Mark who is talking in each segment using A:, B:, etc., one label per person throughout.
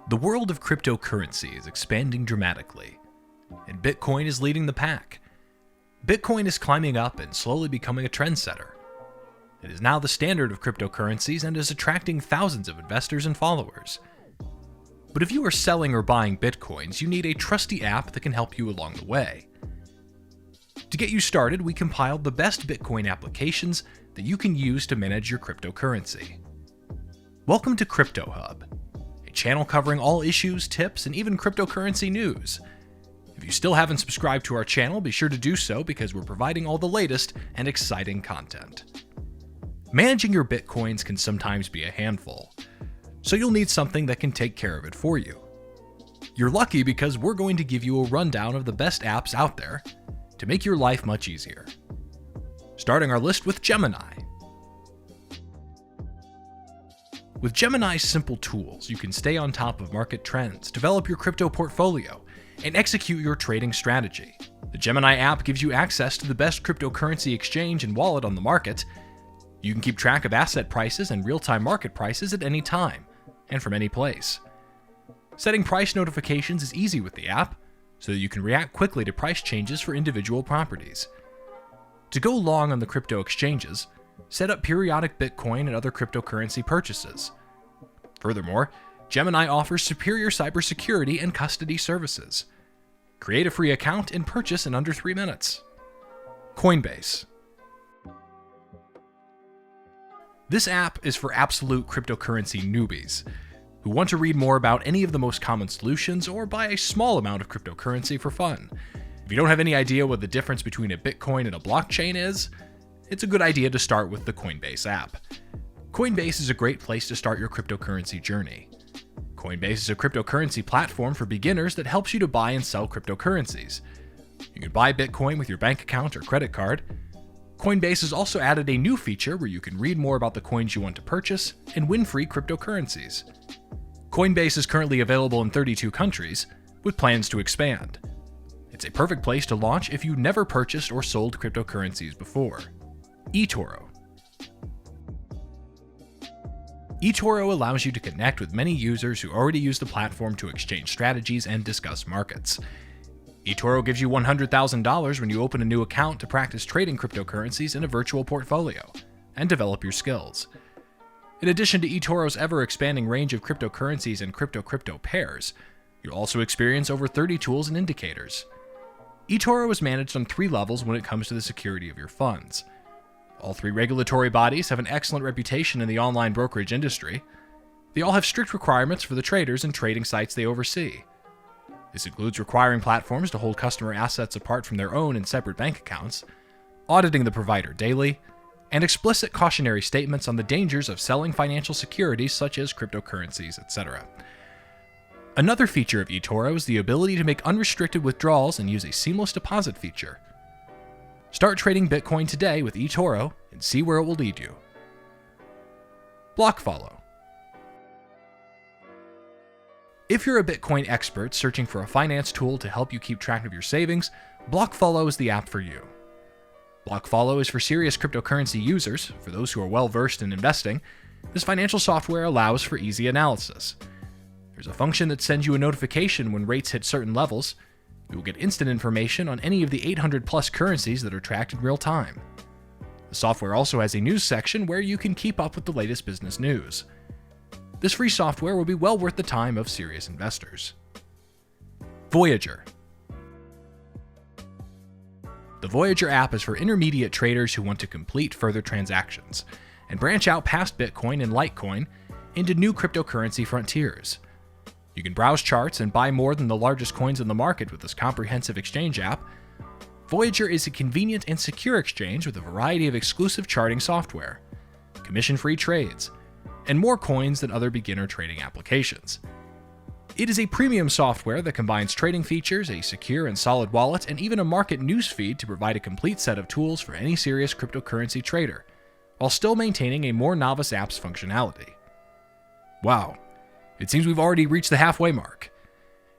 A: The world of cryptocurrency is expanding dramatically, and Bitcoin is leading the pack. Bitcoin is climbing up and slowly becoming a trendsetter. It is now the standard of cryptocurrencies and is attracting thousands of investors and followers. But if you are selling or buying Bitcoins, you need a trusty app that can help you along the way. To get you started, we compiled the best Bitcoin applications that you can use to manage your cryptocurrency. Welcome to Crypto Hub, a channel covering all issues, tips, and even cryptocurrency news. If you still haven't subscribed to our channel, be sure to do so because we're providing all the latest and exciting content. Managing your Bitcoins can sometimes be a handful, so you'll need something that can take care of it for you. You're lucky because we're going to give you a rundown of the best apps out there to make your life much easier. Starting our list with Gemini. With Gemini's simple tools, you can stay on top of market trends, develop your crypto portfolio, and execute your trading strategy. The Gemini app gives you access to the best cryptocurrency exchange and wallet on the market. You can keep track of asset prices and real-time market prices at any time, and from any place. Setting price notifications is easy with the app, so that you can react quickly to price changes for individual properties. To go long on the crypto exchanges, set up periodic Bitcoin and other cryptocurrency purchases. Furthermore, Gemini offers superior cybersecurity and custody services. Create a free account and purchase in under 3 minutes. Coinbase. This app is for absolute cryptocurrency newbies who want to read more about any of the most common solutions or buy a small amount of cryptocurrency for fun. If you don't have any idea what the difference between a Bitcoin and a blockchain is, it's a good idea to start with the Coinbase app. Coinbase is a great place to start your cryptocurrency journey. Coinbase is a cryptocurrency platform for beginners that helps you to buy and sell cryptocurrencies. You can buy Bitcoin with your bank account or credit card. Coinbase has also added a new feature where you can read more about the coins you want to purchase and win free cryptocurrencies. Coinbase is currently available in 32 countries, with plans to expand. It's a perfect place to launch if you've never purchased or sold cryptocurrencies before. Etoro. Etoro allows you to connect with many users who already use the platform to exchange strategies and discuss markets. Etoro gives you $100,000 when you open a new account to practice trading cryptocurrencies in a virtual portfolio and develop your skills. In addition to Etoro's ever-expanding range of cryptocurrencies and crypto-crypto pairs, you'll also experience over 30 tools and indicators. Etoro is managed on 3 levels when it comes to the security of your funds. All 3 regulatory bodies have an excellent reputation in the online brokerage industry. They all have strict requirements for the traders and trading sites they oversee. This includes requiring platforms to hold customer assets apart from their own in separate bank accounts, auditing the provider daily, and explicit cautionary statements on the dangers of selling financial securities such as cryptocurrencies, etc. Another feature of Etoro is the ability to make unrestricted withdrawals and use a seamless deposit feature. Start trading Bitcoin today with Etoro and see where it will lead you. Blockfi. If you're a Bitcoin expert searching for a finance tool to help you keep track of your savings, Blockfi is the app for you. Blockfi is for serious cryptocurrency users. For those who are well-versed in investing, this financial software allows for easy analysis. There's a function that sends you a notification when rates hit certain levels. You will get instant information on any of the 800+ currencies that are tracked in real time. The software also has a news section where you can keep up with the latest business news. This free software will be well worth the time of serious investors. Voyager. The Voyager app is for intermediate traders who want to complete further transactions and branch out past Bitcoin and Litecoin into new cryptocurrency frontiers. You can browse charts and buy more than the largest coins in the market with this comprehensive exchange app. Voyager is a convenient and secure exchange with a variety of exclusive charting software, commission-free trades, and more coins than other beginner trading applications. It is a premium software that combines trading features, a secure and solid wallet, and even a market news feed to provide a complete set of tools for any serious cryptocurrency trader, while still maintaining a more novice app's functionality. Wow. It seems we've already reached the halfway mark.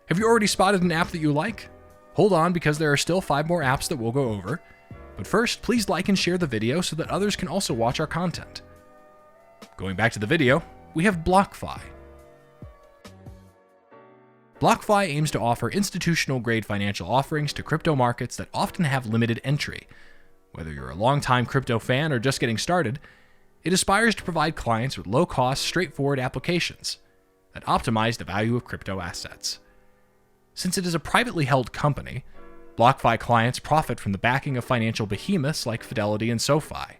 A: Have you already spotted an app that you like? Hold on, because there are still 5 more apps that we'll go over. But first, please like and share the video so that others can also watch our content. Going back to the video, we have Blockfi. Blockfi aims to offer institutional-grade financial offerings to crypto markets that often have limited entry. Whether you're a longtime crypto fan or just getting started, it aspires to provide clients with low-cost, straightforward applications that optimize the value of crypto assets. Since it is a privately held company, Blockfi clients profit from the backing of financial behemoths like Fidelity and SoFi.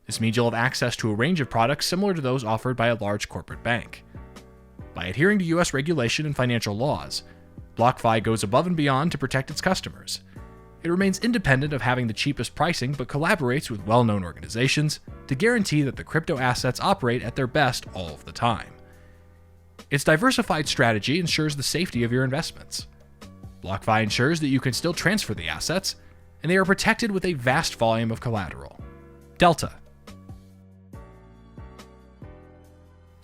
A: This means you'll have access to a range of products similar to those offered by a large corporate bank. By adhering to US regulation and financial laws, Blockfi goes above and beyond to protect its customers. It remains independent of having the cheapest pricing but collaborates with well-known organizations to guarantee that the crypto assets operate at their best all of the time. Its diversified strategy ensures the safety of your investments. Blockfi ensures that you can still transfer the assets, and they are protected with a vast volume of collateral. Delta.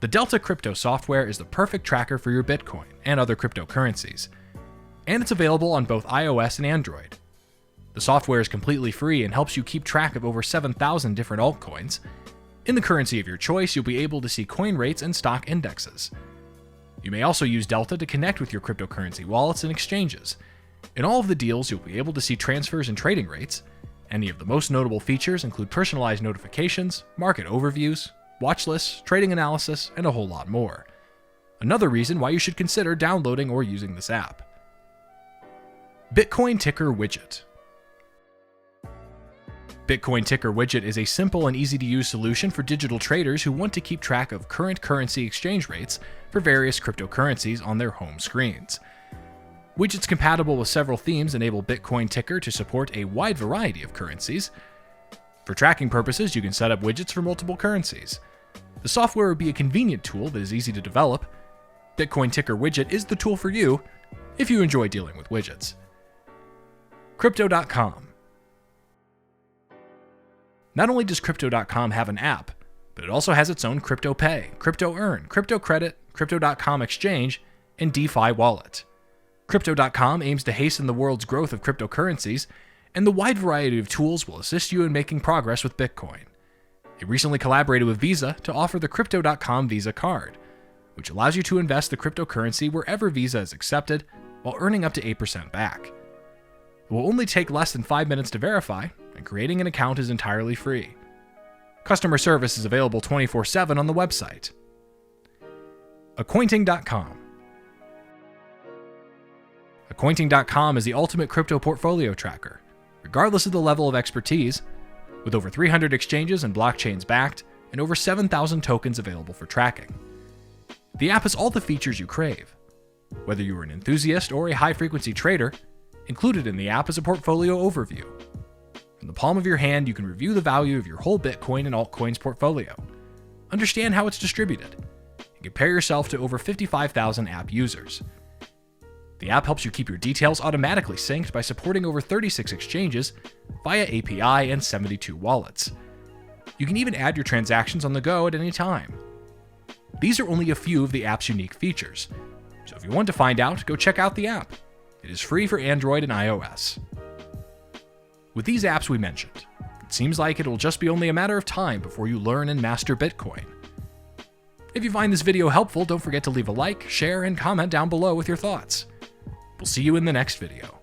A: The Delta crypto software is the perfect tracker for your Bitcoin and other cryptocurrencies, and it's available on both iOS and Android. The software is completely free and helps you keep track of over 7,000 different altcoins. In the currency of your choice, you'll be able to see coin rates and stock indexes. You may also use Delta to connect with your cryptocurrency wallets and exchanges. In all of the deals, you'll be able to see transfers and trading rates. Any of the most notable features include personalized notifications, market overviews, watch lists, trading analysis, and a whole lot more. Another reason why you should consider downloading or using this app. Bitcoin Ticker Widget. Bitcoin Ticker Widget is a simple and easy-to-use solution for digital traders who want to keep track of current currency exchange rates for various cryptocurrencies on their home screens. Widgets compatible with several themes enable Bitcoin Ticker to support a wide variety of currencies. For tracking purposes, you can set up widgets for multiple currencies. The software would be a convenient tool that is easy to develop. Bitcoin Ticker Widget is the tool for you if you enjoy dealing with widgets. Crypto.com. Not only does Crypto.com have an app, but it also has its own Crypto Pay, Crypto Earn, Crypto Credit, Crypto.com Exchange, and DeFi wallet. Crypto.com aims to hasten the world's growth of cryptocurrencies, and the wide variety of tools will assist you in making progress with Bitcoin. It recently collaborated with Visa to offer the Crypto.com Visa card, which allows you to invest the cryptocurrency wherever Visa is accepted while earning up to 8% back. It will only take less than 5 minutes to verify, and creating an account is entirely free. Customer service is available 24/7 on the website. Accointing.com. Accointing.com is the ultimate crypto portfolio tracker, regardless of the level of expertise, with over 300 exchanges and blockchains backed, and over 7,000 tokens available for tracking. The app has all the features you crave. Whether you are an enthusiast or a high-frequency trader, included in the app is a portfolio overview. From the palm of your hand, you can review the value of your whole Bitcoin and altcoins portfolio, understand how it's distributed, and compare yourself to over 55,000 app users. The app helps you keep your details automatically synced by supporting over 36 exchanges via API and 72 wallets. You can even add your transactions on the go at any time. These are only a few of the app's unique features, so if you want to find out, go check out the app. It is free for Android and iOS. With these apps we mentioned, it seems like it will just be only a matter of time before you learn and master Bitcoin. If you find this video helpful, don't forget to leave a like, share, and comment down below with your thoughts. We'll see you in the next video.